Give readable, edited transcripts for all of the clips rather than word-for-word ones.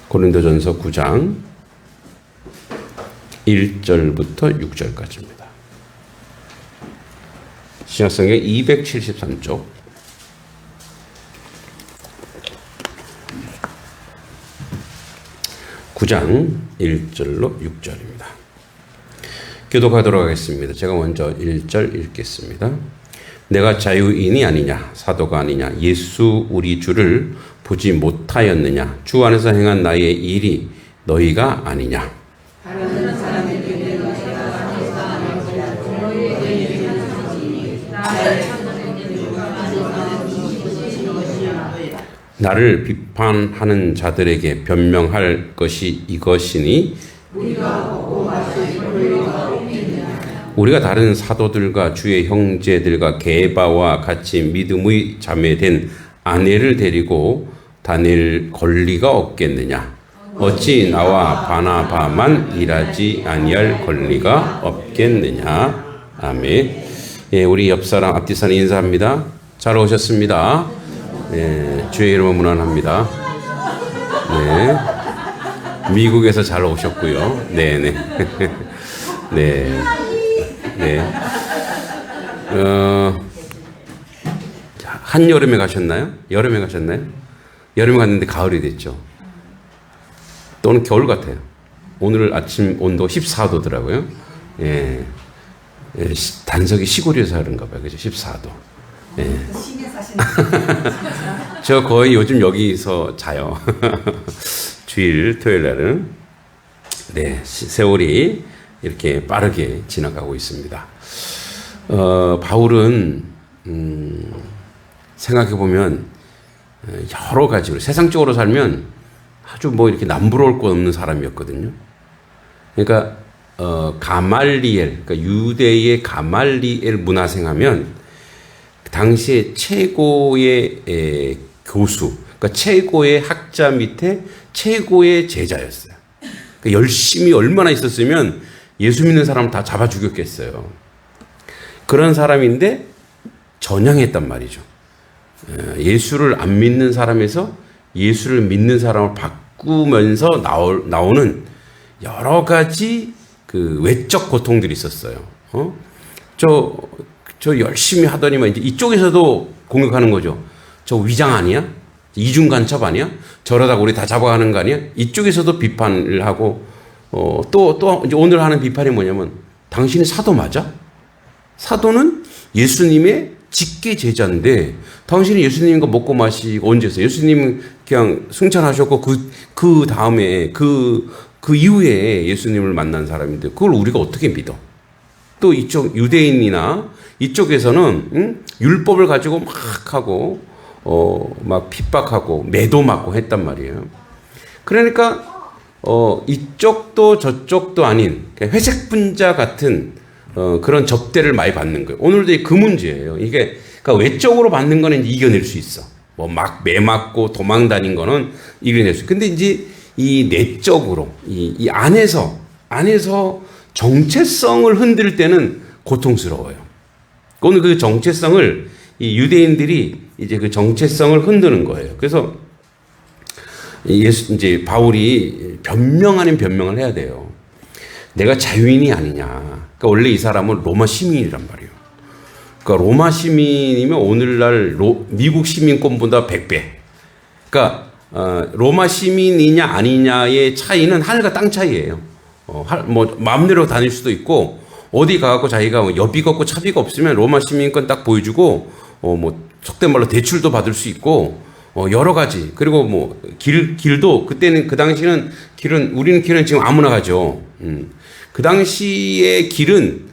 고린도전서 9장 1절부터 6절까지입니다. 신약성경 273쪽 9장 1절로 6절입니다. 교독하도록 하겠습니다. 제가 먼저 1절 읽겠습니다. 내가 자유인이 아니냐 사도가 아니냐 예수 우리 주를 보지 못하였느냐 주 안에서 행한 나의 일이 너희가 아니냐 나를 비판하는 자들에게 변명할 것이 이것이니 우리가 다른 사도들과 주의 형제들과 게바와 같이 믿음의 자매된 아내를 데리고 다닐 권리가 없겠느냐 어찌 나와 바나바만 일하지 아니할 권리가 없겠느냐. 아멘. 예, 우리 옆사람 앞뒤사람 인사합니다. 잘 오셨습니다. 예, 주의 이름으로 문안합니다. 네, 미국에서 잘 오셨고요. 네네. 네. 네. 한여름에 가셨나요? 여름에 가셨나요? 여름에 갔는데 가을이 됐죠. 또는 겨울 같아요. 오늘 아침 온도 14도더라고요. 예. 예, 단석이 시골에서 그런가 봐요. 그죠? 14도. 예. 저 거의 요즘 여기서 자요. 주일, 토요일 날은. 네, 세월이 이렇게 빠르게 지나가고 있습니다. 바울은 생각해보면 여러 가지로 세상적으로 살면 아주 뭐 이렇게 남부러울 것 없는 사람이었거든요. 그러니까 가말리엘, 그러니까 유대의 가말리엘 문화생하면 당시에 최고의 교수, 그러니까 최고의 학자 밑에 최고의 제자였어요. 그러니까 열심히 얼마나 있었으면 예수 믿는 사람을 다 잡아 죽였겠어요. 그런 사람인데 전향했단 말이죠. 예수를 안 믿는 사람에서 예수를 믿는 사람을 바꾸면서 나오는 여러 가지 그 외적 고통들이 있었어요. 저 열심히 하더니만 이제 이쪽에서도 공격하는 거죠. 저 위장 아니야? 이중 간첩 아니야? 저러다가 우리 다 잡아가는 거 아니야? 이쪽에서도 비판을 하고 또 이제 오늘 하는 비판이 뭐냐면 당신이 사도 맞아? 사도는 예수님의 직계 제자인데 당신이 예수님과 먹고 마시고 언제 했어요? 예수님 그냥 승천하셨고 그 다음에 그 이후에 예수님을 만난 사람인데 그걸 우리가 어떻게 믿어? 또 이쪽 유대인이나 이쪽에서는 율법을 가지고 막 하고 막 핍박하고 매도 맞고 했단 말이에요. 그러니까 이쪽도 저쪽도 아닌 회색 분자 같은 그런 접대를 많이 받는 거예요. 오늘도 그 문제예요. 이게 그러니까 외적으로 받는 거는 이제 이겨낼 수 있어. 뭐 막 매맞고 도망 다닌 거는 이겨낼 수 있어. 근데 이제 이 내적으로 이 안에서 정체성을 흔들 때는 고통스러워요. 오늘 그 정체성을 이 유대인들이 이제 그 정체성을 흔드는 거예요. 그래서 이제 바울이 변명 아닌 변명을 해야 돼요. 내가 자유인이 아니냐. 그러니까 원래 이 사람은 로마 시민이란 말이에요. 그러니까 로마 시민이면 오늘날 미국 시민권보다 100배. 그러니까 로마 시민이냐 아니냐의 차이는 하늘과 땅 차이예요. 뭐 마음대로 다닐 수도 있고 어디 가갖고 자기가 뭐 여비가 없고 차비가 없으면 로마 시민권 딱 보여주고 뭐 속된 말로 대출도 받을 수 있고 여러 가지. 그리고 뭐 길도 그때는 그 당시는 우리는 길은 지금 아무나 가죠. 그 당시의 길은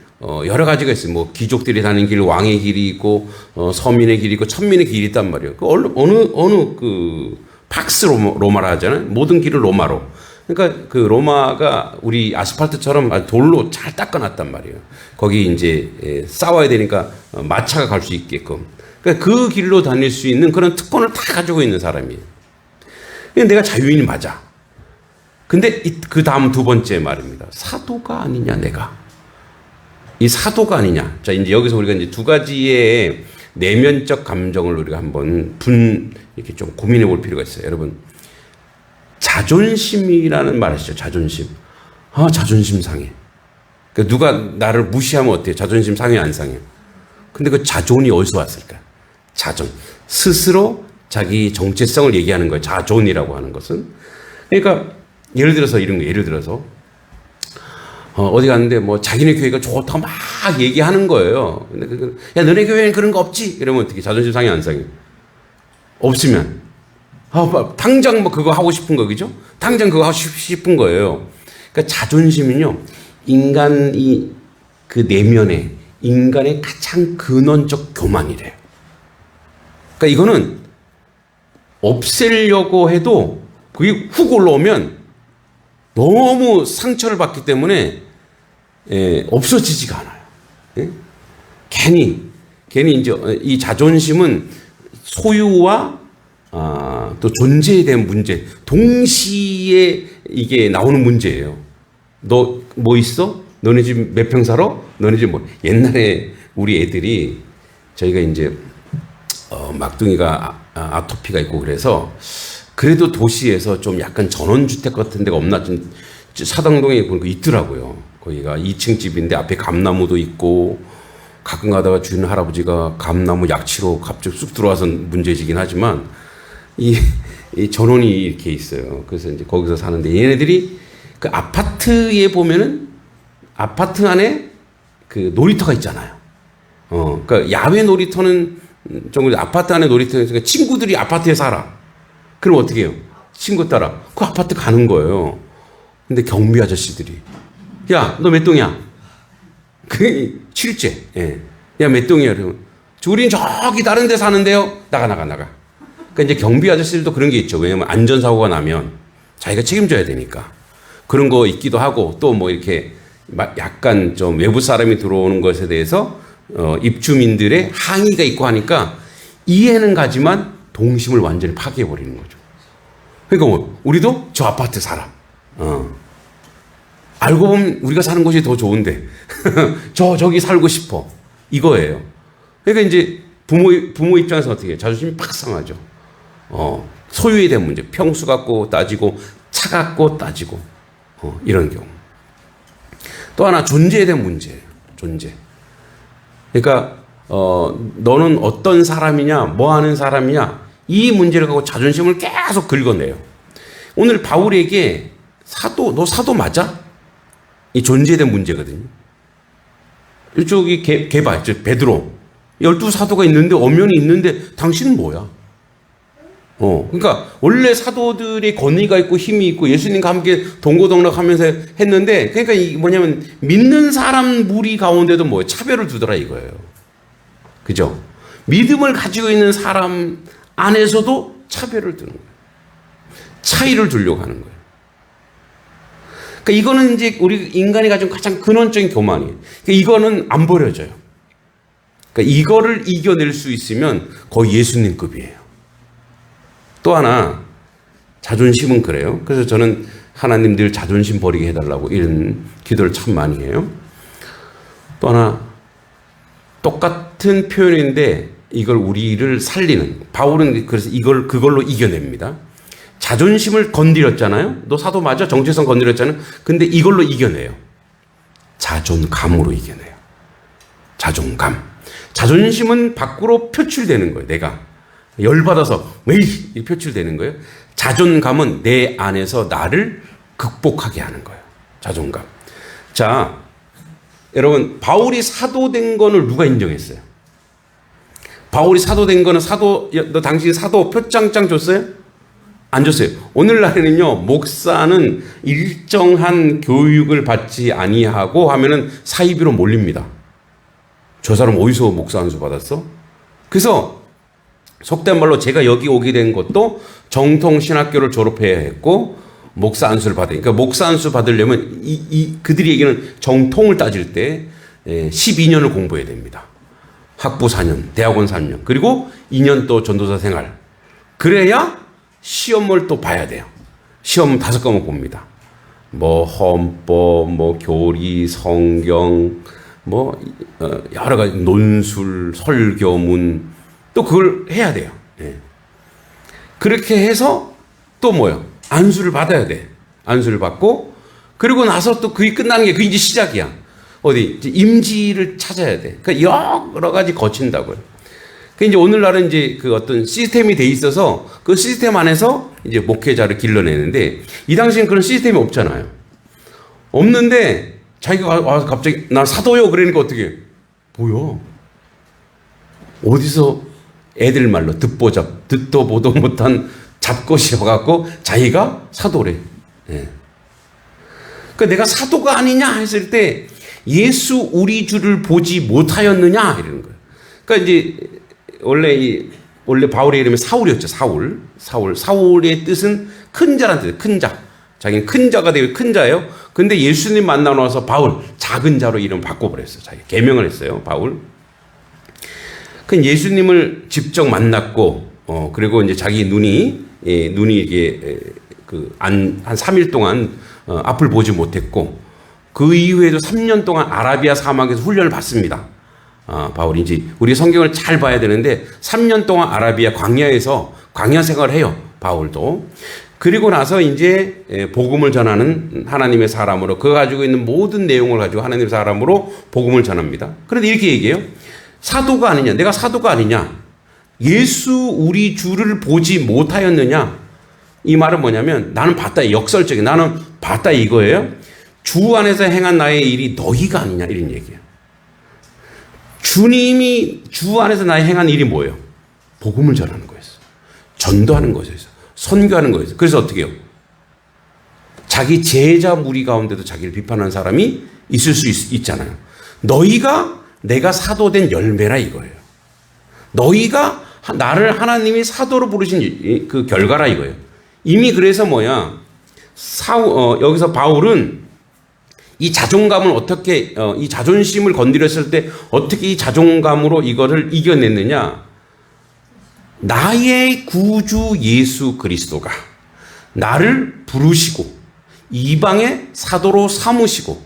여러 가지가 있어요. 뭐 귀족들이 다니는 길, 왕의 길이 있고 서민의 길이 있고 천민의 길이 있단 말이에요. 그 어느 그 팍스 로마라 하잖아요. 모든 길을 로마로. 그러니까 그 로마가 우리 아스팔트처럼 돌로 잘 닦아놨단 말이에요. 거기 이제 싸워야 되니까 마차가 갈 수 있게끔. 그러니까 그 길로 다닐 수 있는 그런 특권을 다 가지고 있는 사람이에요. 내가 자유인이 맞아. 근데 그 다음 두 번째 말입니다. 사도가 아니냐 내가. 이 사도가 아니냐. 자 이제 여기서 우리가 이제 두 가지의 내면적 감정을 우리가 한번 이렇게 좀 고민해 볼 필요가 있어요. 여러분 자존심이라는 말 하시죠. 자존심. 아, 자존심 상해. 그러니까 누가 나를 무시하면 어때요? 자존심 상해, 안 상해? 근데 그 자존이 어디서 왔을까? 자존. 스스로 자기 정체성을 얘기하는 거예요. 자존이라고 하는 것은. 그러니까 예를 들어서 이런 거, 예를 들어서 어디 갔는데 뭐 자기네 교회가 좋다고 막 얘기하는 거예요. 근데 야, 너네 교회는 그런 거 없지? 이러면 어떻게? 자존심 상해, 안 상해? 없으면 당장 뭐 그거 하고 싶은 거, 그죠? 당장 그거 하고 싶은 거예요. 그러니까 자존심은요, 인간이 그 내면에 인간의 가장 근원적 교만이래요. 그러니까 이거는 없애려고 해도 그게 훅 올라오면 너무 상처를 받기 때문에 없어지지가 않아요. 예? 괜히 이제 이 자존심은 소유와 또 존재에 대한 문제, 동시에 이게 나오는 문제예요. 너 뭐 있어? 너네 집 몇 평 살아? 너네 집 뭐? 옛날에 우리 애들이 저희가 이제 막둥이가 아토피가 있고 그래서 그래도 도시에서 좀 약간 전원주택 같은 데가 없나 좀 사당동에 보니까 있더라고요. 거기가 2층 집인데 앞에 감나무도 있고 가끔 가다가 주인 할아버지가 감나무 약치로 갑자기 쑥 들어와서 문제지긴 하지만 이 전원이 이렇게 있어요. 그래서 이제 거기서 사는데 얘네들이 그 아파트에 보면은 아파트 안에 그 놀이터가 있잖아요. 그러니까 야외 놀이터는 좀 아파트 안에 놀이터니까 친구들이 아파트에 살아. 그럼 어떻게 해요? 친구 따라 그 아파트 가는 거예요. 근데 경비 아저씨들이 야, 너 몇 동이야? 그 7째. 예. 야, 몇 동이야? 그러면 우린 저기 다른 데 사는데요. 나가. 그러니까 이제 경비 아저씨들도 그런 게 있죠. 왜냐면 안전사고가 나면 자기가 책임져야 되니까. 그런 거 있기도 하고 또 뭐 이렇게 약간 좀 외부 사람이 들어오는 것에 대해서 입주민들의 항의가 있고 하니까 이해는 가지만 동심을 완전히 파괴해버리는 거죠. 그러니까 뭐 우리도 저 아파트 살아. 알고 보면 우리가 사는 곳이 더 좋은데 저기 살고 싶어. 이거예요. 그러니까 이제 부모 입장에서 어떻게 해요? 자존심이 팍 상하죠. 소유에 대한 문제, 평수 갖고 따지고 차 갖고 따지고 이런 경우. 또 하나 존재에 대한 문제예요. 존재. 그러니까 너는 어떤 사람이냐, 뭐 하는 사람이냐, 이 문제를 갖고 자존심을 계속 긁어내요. 오늘 바울에게 너 사도 맞아? 이 존재에 대한 문제거든요. 이쪽이 게바, 베드로. 12사도가 있는데, 엄연히 있는데, 당신은 뭐야? 그러니까, 원래 사도들의 권위가 있고 힘이 있고 예수님과 함께 동고동락 하면서 했는데, 그러니까 이 뭐냐면, 믿는 사람 무리 가운데도 뭐 차별을 두더라 이거예요. 그죠? 믿음을 가지고 있는 사람 안에서도 차별을 두는 거예요. 차이를 두려고 하는 거예요. 그러니까 이거는 이제 우리 인간이 가진 가장 근원적인 교만이에요. 그러니까 이거는 안 버려져요. 그러니까 이거를 이겨낼 수 있으면 거의 예수님급이에요. 또 하나, 자존심은 그래요. 그래서 저는 하나님 늘 자존심 버리게 해달라고 이런 기도를 참 많이 해요. 또 하나, 똑같은 표현인데 이걸 우리를 살리는, 바울은 그래서 그걸로 이겨냅니다. 자존심을 건드렸잖아요. 너 사도 맞아? 정체성 건드렸잖아요. 근데 이걸로 이겨내요. 자존감으로 이겨내요. 자존감. 자존심은 밖으로 표출되는 거예요. 내가 열받아서 매일 표출되는 거예요. 자존감은 내 안에서 나를 극복하게 하는 거예요. 자존감. 자, 여러분, 바울이 사도된 거는 누가 인정했어요? 바울이 사도된 거는 너 당신이 사도 표창장 줬어요? 안 줬어요. 오늘날에는요, 목사는 일정한 교육을 받지 아니하고 하면은 사이비로 몰립니다. 저 사람 어디서 목사 안수 받았어? 그래서 속된 말로 제가 여기 오게 된 것도 정통 신학교를 졸업해야 했고 목사 안수를 받으니까, 그러니까 목사 안수 받으려면 그들이 얘기는 정통을 따질 때 12년을 공부해야 됩니다. 학부 4년, 대학원 3년, 그리고 2년 또 전도사 생활. 그래야 시험을 또 봐야 돼요. 시험 5과목 봅니다. 뭐 헌법, 뭐 교리, 성경, 뭐 여러 가지 논술, 설교문, 또 그걸 해야 돼요. 예. 그렇게 해서 또 뭐요? 안수를 받아야 돼. 안수를 받고 그리고 나서 또 그게 끝나는 게 그게 이제 시작이야. 어디 이제 임지를 찾아야 돼. 그러니까 여러 가지 거친다고요. 그 이제 오늘날은 이제 그 어떤 시스템이 돼 있어서 그 시스템 안에서 이제 목회자를 길러내는데 이 당시엔 그런 시스템이 없잖아요. 없는데 자기가 와서 갑자기 나 사도요 그러니까 어떻게 해? 뭐야? 어디서 애들 말로 듣도 보도 못한 잡것이어갖고 자기가 사도래. 예. 그러니까 내가 사도가 아니냐 했을 때 예수 우리 주를 보지 못하였느냐 이러는 거예요. 그러니까 이제 원래 바울의 이름이 사울이었죠. 사울의 뜻은 큰 자란 뜻이에요. 큰 자. 자기는 큰 자가 되고 큰 자예요. 근데 예수님 만나고 나서 바울 작은 자로 이름 바꿔버렸어요. 자기 개명을 했어요. 바울. 그 예수님을 직접 만났고 그리고 이제 자기 눈이 이게 한 3일 동안 앞을 보지 못했고 그 이후에도 3년 동안 아라비아 사막에서 훈련을 받습니다. 바울이 이제 우리 성경을 잘 봐야 되는데 3년 동안 아라비아 광야에서 광야 생활을 해요. 바울도. 그리고 나서 이제 복음을 전하는 하나님의 사람으로 그 가지고 있는 모든 내용을 가지고 하나님의 사람으로 복음을 전합니다. 그런데 이렇게 얘기해요. 사도가 아니냐? 내가 사도가 아니냐? 예수 우리 주를 보지 못하였느냐? 이 말은 뭐냐면 나는 봤다. 역설적인 나는 봤다 이거예요. 주 안에서 행한 나의 일이 너희가 아니냐 이런 얘기예요. 주님이 주 안에서 나의 행한 일이 뭐예요? 복음을 전하는 거였어. 전도하는 거였어. 선교하는 거였어. 그래서 어떻게 해요? 자기 제자 무리 가운데도 자기를 비판하는 사람이 있을 수 있잖아요. 너희가 내가 사도된 열매라 이거예요. 너희가 나를 하나님이 사도로 부르신 그 결과라 이거예요. 이미 그래서 여기서 바울은 이 자존감을 어떻게 이 자존심을 건드렸을 때 어떻게 이 자존감으로 이거를 이겨냈느냐? 나의 구주 예수 그리스도가 나를 부르시고 이방의 사도로 삼으시고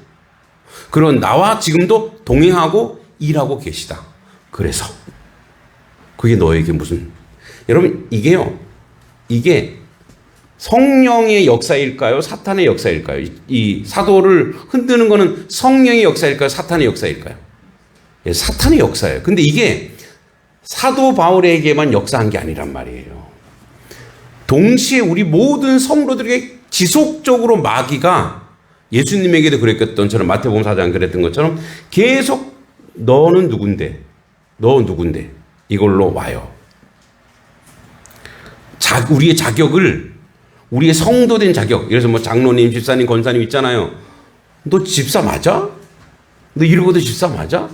그리고 나와 지금도 동행하고 일하고 계시다. 그래서 그게 너에게 무슨 여러분 이게 성령의 역사일까요? 사탄의 역사일까요? 이 사도를 흔드는 거는 성령의 역사일까요? 사탄의 역사일까요? 예, 사탄의 역사예요. 근데 이게 사도 바울에게만 역사한 게 아니란 말이에요. 동시에 우리 모든 성도들에게 지속적으로 마귀가 예수님에게도 그랬던 마태복음 4장 그랬던 것처럼 계속 너는 누군데? 너 누군데? 이걸로 와요. 우리의 자격을 우리의 성도된 자격. 그래서 장로님, 집사님, 권사님 있잖아요. 너 집사 맞아? 너 이러고도 집사 맞아?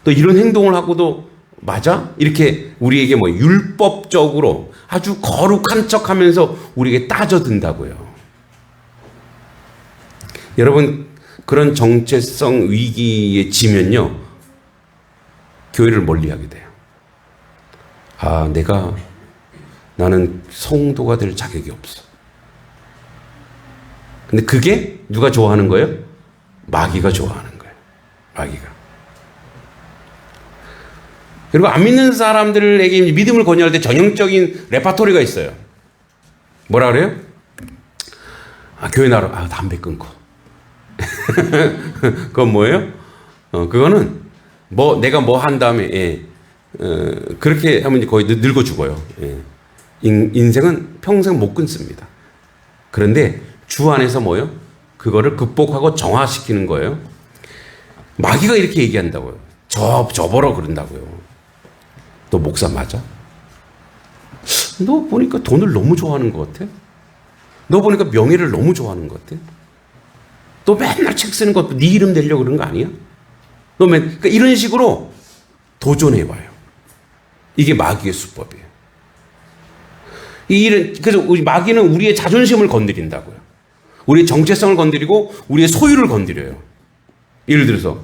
너 이런 행동을 하고도 맞아? 이렇게 우리에게 율법적으로 아주 거룩한 척 하면서 우리에게 따져든다고요. 여러분, 그런 정체성 위기에 지면요, 교회를 멀리 하게 돼요. 나는 성도가 될 자격이 없어. 근데 그게 누가 좋아하는 거예요? 마귀가 좋아하는 거예요. 마귀가. 그리고 안 믿는 사람들에게 믿음을 권유할 때 전형적인 레파토리가 있어요. 뭐라 그래요? 교회 나로 담배 끊고. 그건 뭐예요? 그거는 내가 한 다음에 그렇게 하면 거의 늙어 죽어요. 인생은 평생 못 끊습니다. 그런데 주 안에서 그거를 극복하고 정화시키는 거예요. 마귀가 이렇게 얘기한다고요. 접어라 그런다고요. 너 목사 맞아? 너 보니까 돈을 너무 좋아하는 것 같아? 너 보니까 명예를 너무 좋아하는 것 같아? 너 맨날 책 쓰는 거 네 이름 내려고 그런 거 아니야? 그러니까 이런 식으로 도전해봐요. 이게 마귀의 수법이에요. 그래서 마귀는 우리의 자존심을 건드린다고요. 우리의 정체성을 건드리고 우리의 소유를 건드려요. 예를 들어서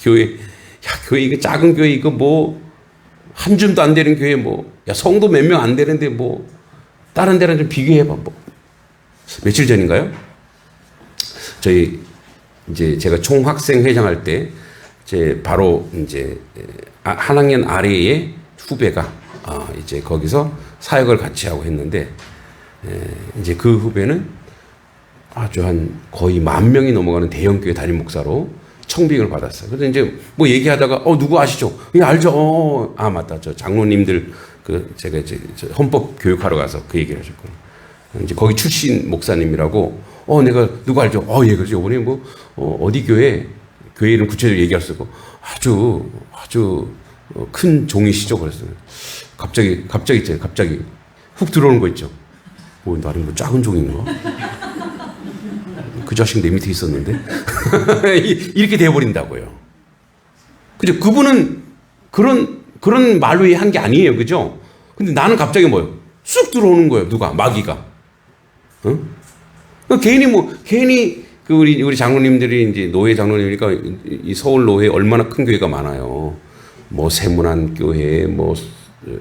교회 이거 작은 교회 이거 한 줌도 안 되는 교회 성도 몇 명 안 되는데 다른 데랑 좀 비교해봐 며칠 전인가요? 제가 총학생 회장할 때 바로 한 학년 아래의 후배가 이제 거기서 사역을 같이 하고 했는데 이제 그 후배는 아주 한 거의 10,000명이 넘어가는 대형교회 담임 목사로 청빙을 받았어요. 그래서 이제 뭐 얘기하다가 누구 아시죠? 예, 알죠. 아 맞다. 저 장로님들 제가 이제 헌법 교육하러 가서 그 얘기를 하셨거든요. 이제 거기 출신 목사님이라고 내가 누구 알죠? 예, 그렇죠. 이번에 뭐 어디 교회 이름 구체적으로 얘기할 수 있고 아주 큰 종이시죠. 그랬어요. 갑자기 있잖아요. 갑자기 훅 들어오는 거 있죠. 나름 뭐 작은 종인가? 그 자식 내 밑에 있었는데 이렇게 돼버린다고요. 그죠? 그분은 그런 말로 한 게 아니에요, 그죠? 근데 나는 갑자기 쑥 들어오는 거예요. 누가 마귀가. 괜히 그 우리 장로님들이 이제 노예 장로님이니까 이 서울 노예 얼마나 큰 교회가 많아요. 뭐 세문안 교회, 뭐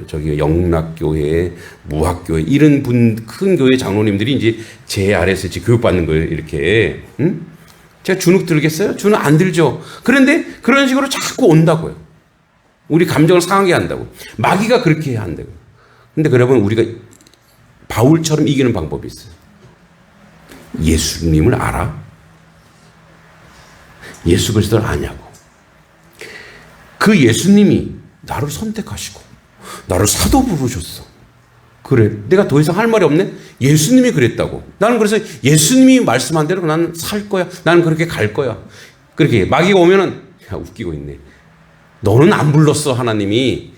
저기 영락교회, 무학교회 이런 큰 교회 장로님들이 이제 제 아래에서 이제 교육받는 거예요. 이렇게. 제가 주눅 들겠어요? 주눅 안 들죠. 그런데 그런 식으로 자꾸 온다고요. 우리 감정을 상하게 한다고. 마귀가 그렇게 해야 한다고. 근데 여러분 우리가 바울처럼 이기는 방법이 있어요. 예수님을 알아? 예수 그리스도를 아냐고. 그 예수님이 나를 선택하시고 나를 사도 부르셨어. 그래. 내가 더 이상 할 말이 없네? 예수님이 그랬다고. 나는 그래서 예수님이 말씀한 대로 나는 살 거야. 나는 그렇게 갈 거야. 그렇게 마귀가 오면은 웃기고 있네. 너는 안 불렀어, 하나님이.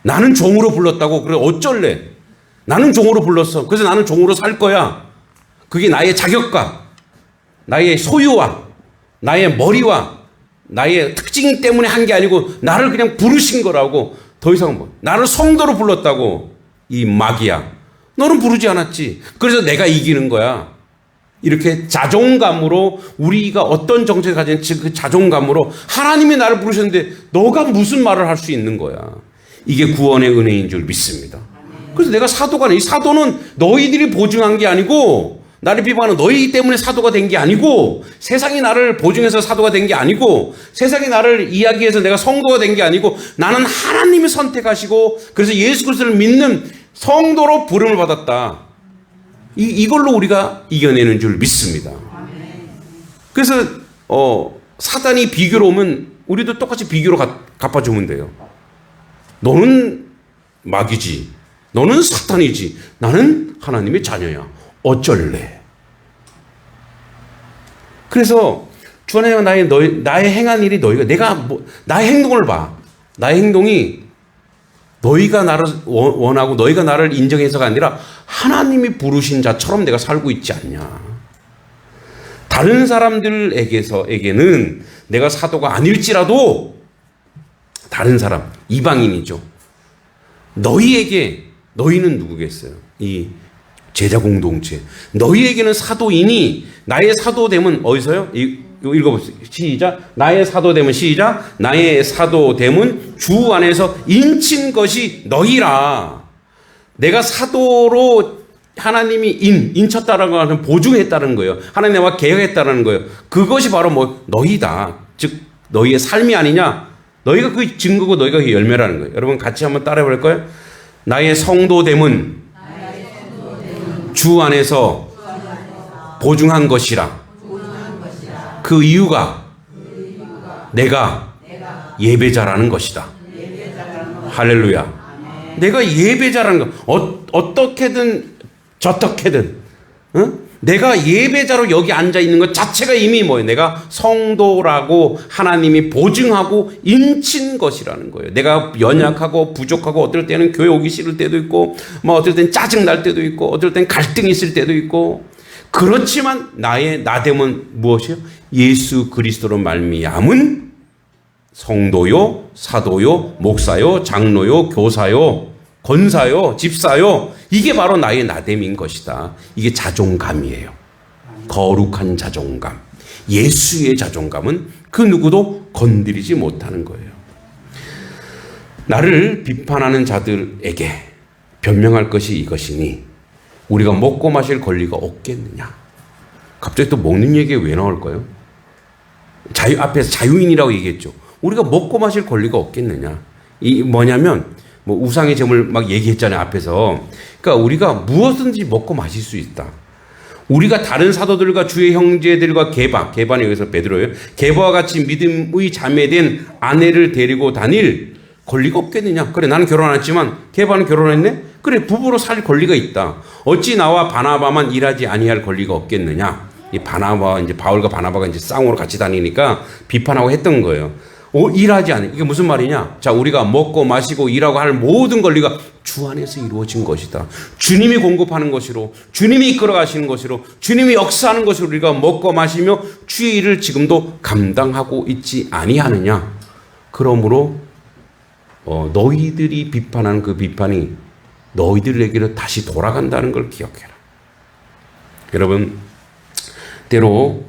나는 종으로 불렀다고. 그래, 어쩔래? 나는 종으로 불렀어. 그래서 나는 종으로 살 거야. 그게 나의 자격과 나의 소유와 나의 머리와 나의 특징 때문에 한 게 아니고 나를 그냥 부르신 거라고. 더 이상 나를 성도로 불렀다고. 이 마귀야. 너는 부르지 않았지. 그래서 내가 이기는 거야. 이렇게 자존감으로 우리가 어떤 정체를 가진 그 자존감으로 하나님이 나를 부르셨는데 너가 무슨 말을 할 수 있는 거야. 이게 구원의 은혜인 줄 믿습니다. 그래서 내가 사도가 아니야. 이 사도는 너희들이 보증한 게 아니고 나를 비방하는 너희 때문에 사도가 된 게 아니고 세상이 나를 보증해서 사도가 된 게 아니고 세상이 나를 이야기해서 내가 성도가 된 게 아니고 나는 하나님이 선택하시고 그래서 예수 그리스도를 믿는 성도로 부름을 받았다. 이걸로 우리가 이겨내는 줄 믿습니다. 그래서 사단이 비교로 오면 우리도 똑같이 비교로 갚아주면 돼요. 너는 마귀지. 너는 사탄이지. 나는 하나님의 자녀야. 어쩔래? 그래서 주 하나님 나의 행한 일이 너희가 나의 행동을 봐. 나의 행동이 너희가 나를 원하고 너희가 나를 인정해서가 아니라 하나님이 부르신 자처럼 내가 살고 있지 않냐. 다른 사람들에게는 내가 사도가 아닐지라도 다른 사람, 이방인이죠. 너희는 누구겠어요? 이 제자 공동체. 너희에게는 사도이니 나의 사도됨은 어디서요? 읽어보세요. 시작. 나의 사도됨은 시작. 나의 사도됨은 주 안에서 인친 것이 너희라. 내가 사도로 하나님이 인쳤다라는 것은 보증했다는 거예요. 하나님과 계약했다는 거예요. 그것이 바로 너희다. 즉 너희의 삶이 아니냐. 너희가 그 증거고 너희가 그 열매라는 거예요. 여러분 같이 한번 따라해 볼까요? 나의 성도됨은 주 안에서 보증한 것이라. 그 이유가 내가 예배자라는 것이다. 할렐루야. 내가 예배자라는 것. 어떻게든 저떻게든 내가 예배자로 여기 앉아 있는 것 자체가 이미 내가 성도라고 하나님이 보증하고 인친 것이라는 거예요. 내가 연약하고 부족하고 어떨 때는 교회 오기 싫을 때도 있고 어떨 때는 짜증 날 때도 있고 어떨 때는 갈등이 있을 때도 있고 그렇지만 나의 나됨은 무엇이요? 예수 그리스도로 말미암은 성도요, 사도요, 목사요, 장로요, 교사요, 권사요, 집사요. 이게 바로 나의 나됨인 것이다. 이게 자존감이에요. 거룩한 자존감. 예수의 자존감은 그 누구도 건드리지 못하는 거예요. 나를 비판하는 자들에게 변명할 것이 이것이니 우리가 먹고 마실 권리가 없겠느냐. 갑자기 또 먹는 얘기가 왜 나올까요? 앞에서 자유인이라고 얘기했죠. 우리가 먹고 마실 권리가 없겠느냐. 이 뭐냐면 뭐 우상의 점을 막 얘기했잖아요, 앞에서. 그러니까 우리가 무엇든지 먹고 마실 수 있다. 우리가 다른 사도들과 주의 형제들과 게바는 여기서 베드로예요. 게바와 같이 믿음의 자매된 아내를 데리고 다닐 권리가 없겠느냐? 그래, 나는 결혼 안 했지만 게바는 결혼했네? 그래, 부부로 살 권리가 있다. 어찌 나와 바나바만 일하지 아니할 권리가 없겠느냐? 이 바나바, 이제 바울과 바나바가 이제 쌍으로 같이 다니니까 비판하고 했던 거예요. 일하지 않는, 이게 무슨 말이냐? 자, 우리가 먹고 마시고 일하고 할 모든 권리가 주 안에서 이루어진 것이다. 주님이 공급하는 것으로, 주님이 이끌어 가시는 것으로, 주님이 역사하는 것으로 우리가 먹고 마시며 주의 일을 지금도 감당하고 있지 아니하느냐? 그러므로 너희들이 비판하는 그 비판이 너희들에게로 다시 돌아간다는 걸 기억해라. 여러분, 때로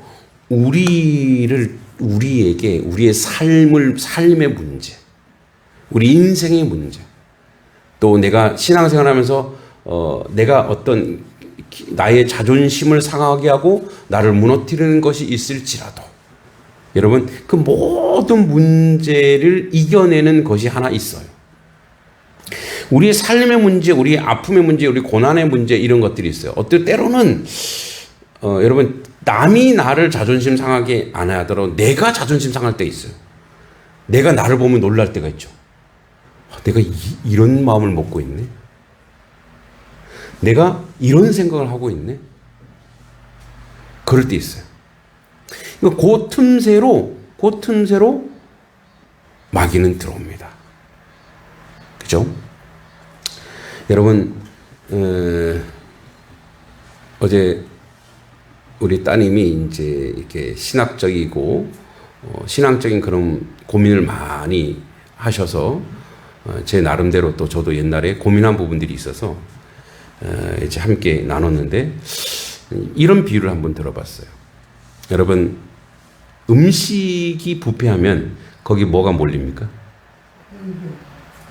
우리에게 우리의 삶의 문제, 우리 인생의 문제, 또 내가 신앙생활하면서 내가 어떤 나의 자존심을 상하게 하고 나를 무너뜨리는 것이 있을지라도, 여러분, 그 모든 문제를 이겨내는 것이 하나 있어요. 우리의 삶의 문제, 우리의 아픔의 문제, 우리 고난의 문제, 이런 것들이 있어요. 때로는 여러분, 남이 나를 자존심 상하게 안 하더라도 내가 자존심 상할 때 있어요. 내가 나를 보면 놀랄 때가 있죠. 내가 이런 마음을 먹고 있네. 내가 이런 생각을 하고 있네. 그럴 때 있어요. 그 틈새로 마귀는 들어옵니다. 그죠? 여러분, 어제 우리 따님이 이제 이렇게 신학적이고 신앙적인 그런 고민을 많이 하셔서 제 나름대로 또 저도 옛날에 고민한 부분들이 있어서 이제 함께 나눴는데, 이런 비유를 한번 들어봤어요. 여러분, 음식이 부패하면 거기 뭐가 몰립니까?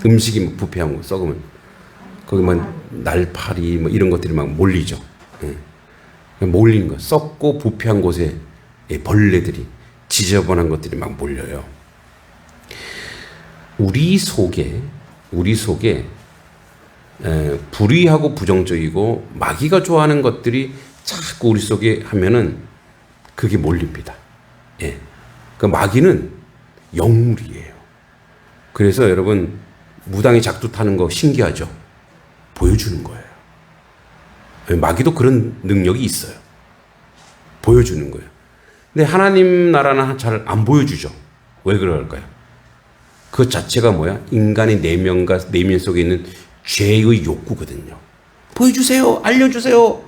음식이 부패하고 썩으면 거기 막 날파리 뭐 이런 것들이 막 몰리죠. 몰린 거, 썩고 부패한 곳에 벌레들이, 지저분한 것들이 막 몰려요. 우리 속에 불의하고 부정적이고 마귀가 좋아하는 것들이 자꾸 우리 속에 하면은 그게 몰립니다. 예. 그 마귀는 영물이에요. 그래서 여러분, 무당이 작두 타는 거 신기하죠? 보여주는 거예요. 마귀도 그런 능력이 있어요. 보여주는 거예요. 근데 하나님 나라는 잘 안 보여주죠. 왜 그럴까요? 그 자체가 뭐야? 인간의 내면 속에 있는 죄의 욕구거든요. 보여주세요. 알려주세요.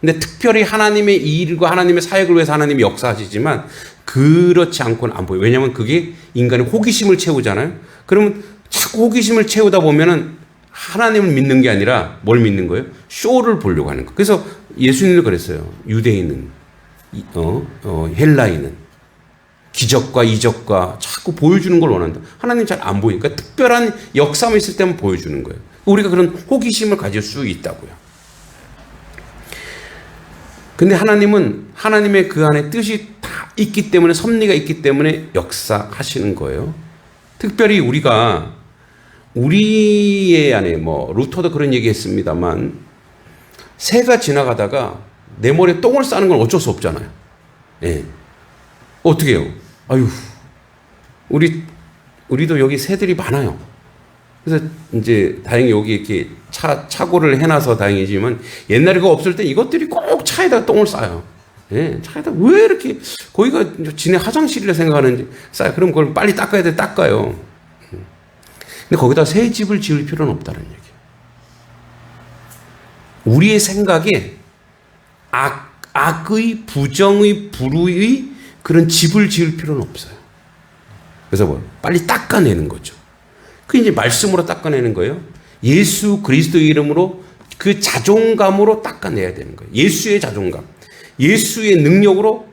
근데 특별히 하나님의 일과 하나님의 사역을 위해서 하나님이 역사하시지만 그렇지 않고는 안 보여요. 왜냐하면 그게 인간의 호기심을 채우잖아요. 그러면 자꾸 호기심을 채우다 보면은 하나님을 믿는 게 아니라 뭘 믿는 거예요? 쇼를 보려고 하는 거. 그래서 예수님도 그랬어요. 유대인은, 헬라인은 기적과 이적과 자꾸 보여주는 걸 원한다. 하나님 잘 안 보이니까 특별한 역사만 있을 때만 보여주는 거예요. 우리가 그런 호기심을 가질 수 있다고요. 근데 하나님은 하나님의 그 안에 뜻이 다 있기 때문에, 섭리가 있기 때문에 역사하시는 거예요. 특별히 우리의 안에, 루터도 그런 얘기 했습니다만, 새가 지나가다가 내 머리에 똥을 싸는 건 어쩔 수 없잖아요. 예. 어떻게 해요? 아유, 우리도 여기 새들이 많아요. 그래서 이제 다행히 여기 이렇게 차고를 해놔서 다행이지만, 옛날에 그거 없을 때 이것들이 꼭 차에다 똥을 싸요. 예, 차에다 왜 이렇게, 거기가 지네 화장실이라 생각하는지 싸요. 그럼 그걸 빨리 닦아야 돼, 닦아요. 근데 거기다 새 집을 지을 필요는 없다는 얘기예요. 우리의 생각에 악의, 부정의, 불의의 그런 집을 지을 필요는 없어요. 그래서 빨리 닦아내는 거죠. 그 이제 말씀으로 닦아내는 거예요. 예수 그리스도의 이름으로 그 자존감으로 닦아내야 되는 거예요. 예수의 자존감, 예수의 능력으로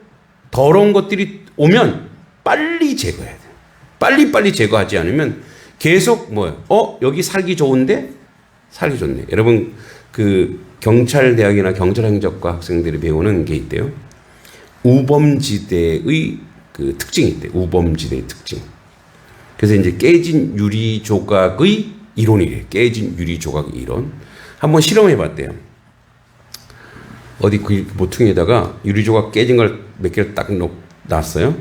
더러운 것들이 오면 빨리 제거해야 돼요. 빨리 제거하지 않으면 계속 여기 살기 좋은데 살기 좋네. 여러분, 그 경찰대학이나 경찰행정과 학생들이 배우는 게 있대요. 우범지대의 그 특징이 있대요. 우범지대의 특징. 그래서 이제 깨진 유리 조각의 이론이래. 깨진 유리 조각 이론. 한번 실험해 봤대요. 어디 그 모퉁이에다가 유리 조각 깨진 걸 몇 개를 딱 놨어요.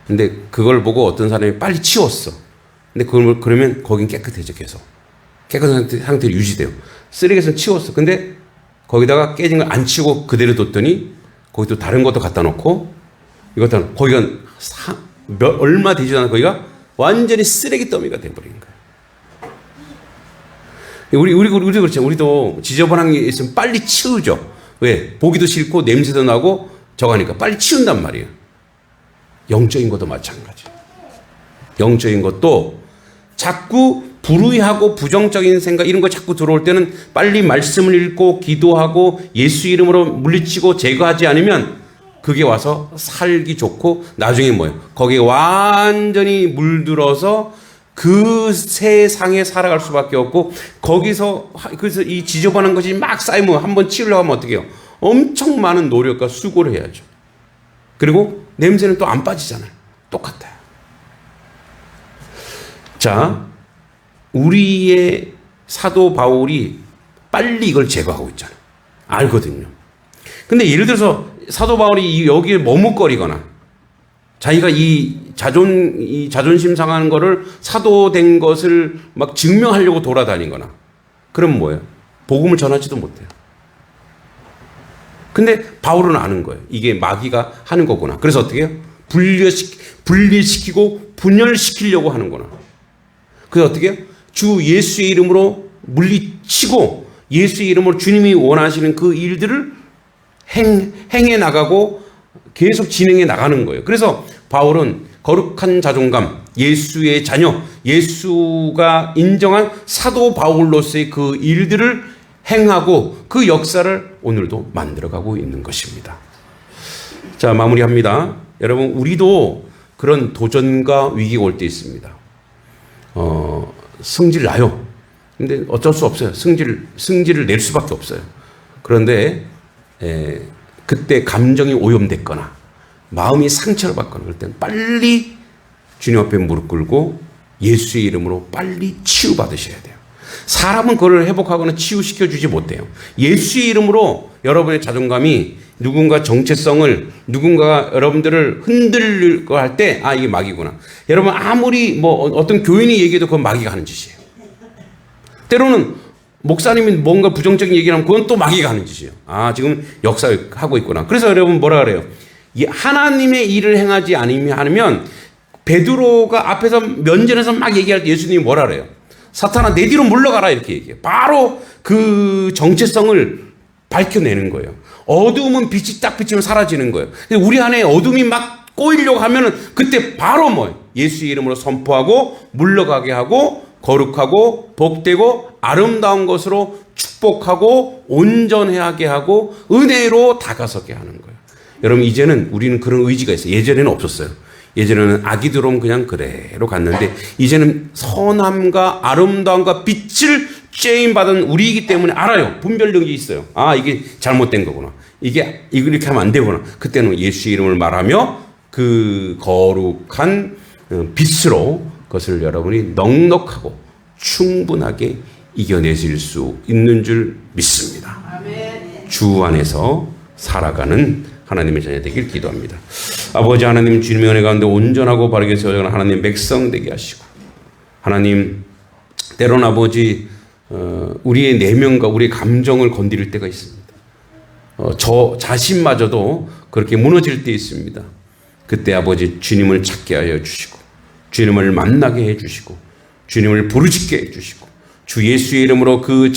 근데 그걸 보고 어떤 사람이 빨리 치웠어. 근데 그러면 거긴 깨끗해져, 계속. 깨끗한 상태로 유지돼요. 쓰레기에서 치웠어. 근데 거기다가 깨진 걸 안 치우고 그대로 뒀더니 거기 또 다른 것도 갖다 놓고 이것도 거기가 얼마 되지도 않아 거기가 완전히 쓰레기 더미가 돼버린 거예요. 우리도 그렇죠. 우리도 지저분한 게 있으면 빨리 치우죠. 왜? 보기도 싫고 냄새도 나고 저거 하니까 빨리 치운단 말이에요. 영적인 것도 마찬가지. 영적인 것도 자꾸 불의하고 부정적인 생각 이런 거 자꾸 들어올 때는 빨리 말씀을 읽고 기도하고 예수 이름으로 물리치고 제거하지 않으면 그게 와서 살기 좋고 나중에 뭐예요? 거기에 완전히 물들어서 그 세상에 살아갈 수밖에 없고 거기서 그래서 이 지저분한 것이 막 쌓이면 한번 치우려고 하면 어떻게 해요? 엄청 많은 노력과 수고를 해야죠. 그리고 냄새는 또 안 빠지잖아요. 똑같아요. 자, 우리의 사도 바울이 빨리 이걸 제거하고 있잖아요. 알거든요. 근데 예를 들어서 사도 바울이 여기에 머뭇거리거나 자기가 이 자존심 상하는 거를 사도된 것을 막 증명하려고 돌아다니거나 그럼 뭐예요? 복음을 전하지도 못해요. 근데 바울은 아는 거예요. 이게 마귀가 하는 거구나. 그래서 어떻게 해요? 분리시키고 분열시키려고 하는구나. 그래서 어떻게 해요? 주 예수의 이름으로 물리치고 예수의 이름으로 주님이 원하시는 그 일들을 행해 나가고 계속 진행해 나가는 거예요. 그래서 바울은 거룩한 자존감, 예수의 자녀, 예수가 인정한 사도 바울로서의 그 일들을 행하고 그 역사를 오늘도 만들어가고 있는 것입니다. 자, 마무리합니다. 여러분, 우리도 그런 도전과 위기가 올 때 있습니다. 승질 나요. 근데 어쩔 수 없어요. 승질을 낼 수밖에 없어요. 그런데 그때 감정이 오염됐거나 마음이 상처를 받거나 그럴 때는 빨리 주님 앞에 무릎 꿇고 예수의 이름으로 빨리 치유받으셔야 돼요. 사람은 그걸 회복하거나 치유시켜 주지 못해요. 예수의 이름으로 여러분의 자존감이 누군가 정체성을 누군가 여러분들을 흔들고 할 때 아 이게 마귀구나. 여러분 아무리 뭐 어떤 교인이 얘기해도 그건 마귀가 하는 짓이에요. 때로는 목사님이 뭔가 부정적인 얘기를 하면 그건 또 마귀가 하는 짓이에요. 아 지금 역사하고 있구나. 그래서 여러분 뭐라 그래요? 하나님의 일을 행하지 않으면 베드로가 앞에서 면전에서 막 얘기할 때 예수님이 뭐라 그래요? 사탄아 내 뒤로 물러가라 이렇게 얘기해요. 바로 그 정체성을 밝혀내는 거예요. 어두움은 빛이 딱 비치면 사라지는 거예요. 우리 안에 어둠이 막 꼬이려고 하면은 그때 바로 뭐예요? 예수의 이름으로 선포하고 물러가게 하고 거룩하고 복되고 아름다운 것으로 축복하고 온전하게 하고 은혜로 다가서게 하는 거예요. 여러분 이제는 우리는 그런 의지가 있어요. 예전에는 없었어요. 예전에는 악이 들어오면 그냥 그대로 갔는데 이제는 선함과 아름다움과 빛을 쬐임받은 우리이기 때문에 알아요. 분별력이 있어요. 아 이게 잘못된 거구나. 이게 이렇게 하면 안 되구나. 그때는 예수의 이름을 말하며 그 거룩한 빛으로 그것을 여러분이 넉넉하고 충분하게 이겨내실 수 있는 줄 믿습니다. 주 안에서 살아가는 하나님의 자녀 되길 기도합니다. 아버지 하나님 주님의 은혜 가운데 온전하고 바르게 세워져가는 하나님 백성 되게 하시고 하나님 때로는 아버지 우리의 내면과 우리의 감정을 건드릴 때가 있습니다. 저 자신마저도 그렇게 무너질 때 있습니다. 그때 아버지 주님을 찾게 하여 주시고 주님을 만나게 해 주시고 주님을 부르짖게 해 주시고 주 예수의 이름으로 그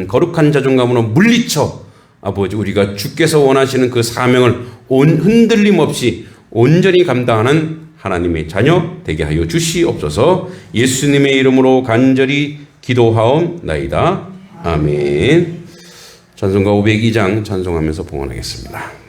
거룩한 자존감으로 물리쳐 아버지 우리가 주께서 원하시는 그 사명을 흔들림 없이 온전히 감당하는 하나님의 자녀 되게 하여 주시옵소서. 예수님의 이름으로 간절히 기도하옵나이다. 아멘. 찬송가 502장 찬송하면서 봉헌하겠습니다.